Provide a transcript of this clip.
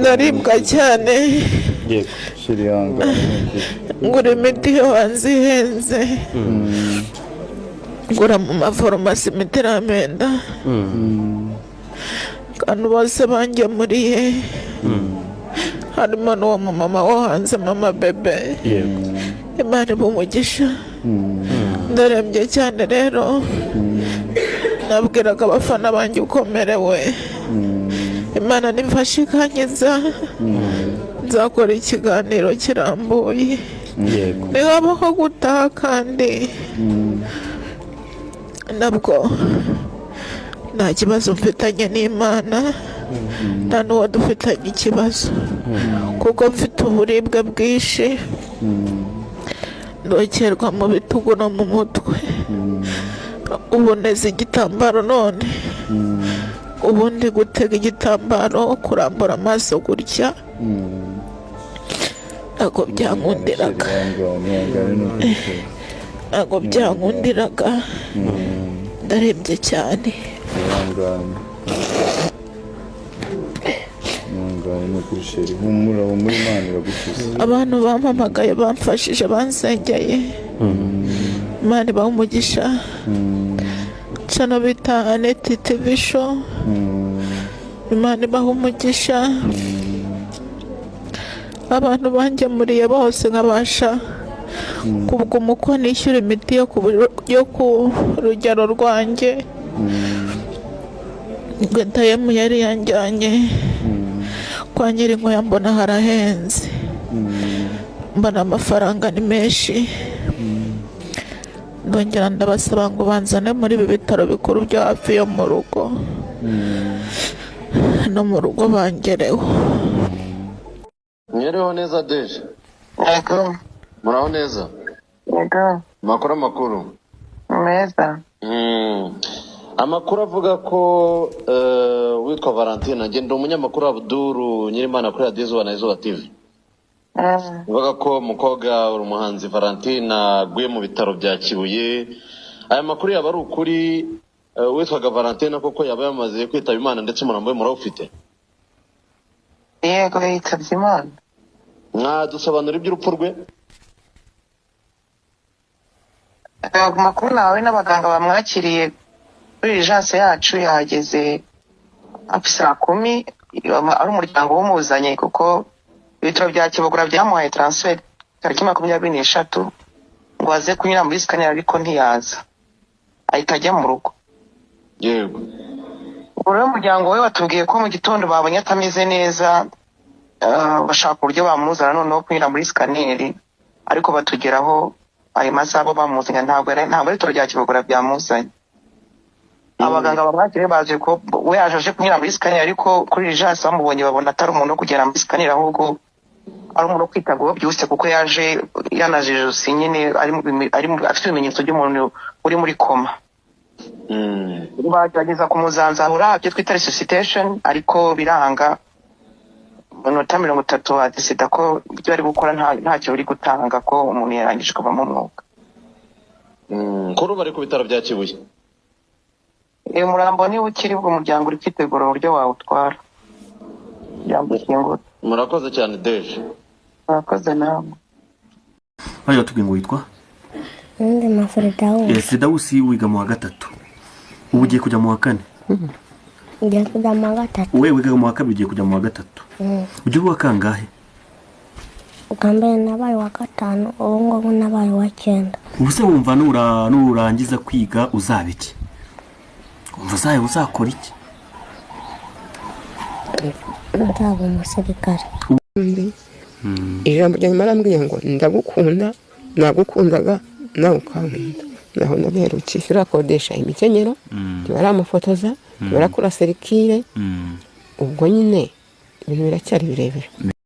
ndaribwa cyane yego shiriyanga ngura imiti yo hanze ihenze ngura mu mafarumasi imiti iramenda kandi bose bangemuriye harimo n'uwo mumama wo hanze mama bebe yego Imana ibumugisha ndarembye cyane rero nabwiraga abafana banjye uko merewe Imana nimfashe ikankiza nzakora ikiganiro kirambuye yego nihabaho gutaha kandi nabwo nta kibazo mfitanye n'Imana nta n'uwo dufitanye ikibazo kuko mfite uburibwe bwinshi ndokerwa mu bitugu no mu mutwe ubu neza igitambaro none ubundi gutega igitambaro kurambura amaso gutya ntabwo byankundiraga ntabwo byankundiraga ndarembye cyane abantu bampamagaye bamfashije bansengeye Imana ibahe umugisha cano bita Aneti TV show Imana ibahe umugisha abantu bangemuriye bose nkabasha kubwo umuko nishyura imiti yo ku rugero rwanjye Gatayemu yari yanjyanye kwa Nyirinkwaya mbona harahenze mbona amafaranga ni menshi ndongera ndabasaba ngo banzane muri ibi bitaro bikuru byo hafi yo mu rugo no mu rugo bangereho mwereho neza Deje Yego. muraho neza Yego. makuru Meza. amakuru avuga ko witwa Valentine ngende umunyamakuru Abdul Nyirimana kuri Radio Izuba na Izuba TV uvuga ko umukobwa uri umuhanzi Valentine aguye mu bitaro bya Kibuye aya makuru yaba ari ukuri witwaga Valentine koko yaba yamaze kwitaba Imana ndetse umurambo we murawufite Yego yitabye Imana mwadusobanura iby'urupfu rwe amakuru nawe n'abaganga bamwakiriye kuri urgence yacu yahageze hafi saa 10 ari umuryango w'umuzanye kuko ibitaro bya Kibogora byamuhaye transfer tariki 23 ngo aze kunyura muri scanner ariko ntiyaza ahita ajya mu rugo yego uriya muryango we watubwiye ko mu gitondo babonye atameze neza bashaka uburyo bamuzana noneho kunyura muri scanner ariko batugeraho ayo masaha bamuzanye ntabwo ari ibitaro bya Kibogora byamuzanye abaganga bamwakiriye baje ko we yaje kunyura muri scanner ariko kuri urgence bamubonye babona atari umuntu wo kugera muri scanner ahubwo ari umuntu kwitagaho byose kuko yaje yanajije nyine ari afite ibimenyetso by'umuntu uri muri koma bagerageza kumuzanzahura byo twita resuscitation ariko biranga minota 30 adisida ko ibyo ari gukora ntacyo biri gutanga ko umuntu yarangije kuva mu mwuka kuri bari ku bitaro bya Kibuye umurambo ni ukiri bwo muryango uri kwitegura uburyo wawutwara byambukingura murakoze cyane Deje murakoze nawe Bayo tubwiye ngo witwa Ndi Mafredawusi. Fredawusi wiga mu wa gatatu. Ubu ugiye kujya mu wa kane. Ugiye kujya mu wa gatatu. Wewe wiga mu wa kabiri ugiye kujya mu wa gatatu. Ujye uwa kangahe? Ukambere nabaye wa gatanu ubu ngubu nabaye wa 9. Ubu se wumva nurangiza kwiga uzaba iki? Umva uzakora iki? Nzaba umusirikare. Ijambo ryanjye marambwiye ngo ndagukunda nagukundaga nawe ukankunda naho naberutse urakodesha imikenyero baramufotoza barakora serikire ubwo nyine ibintu biracyari birebire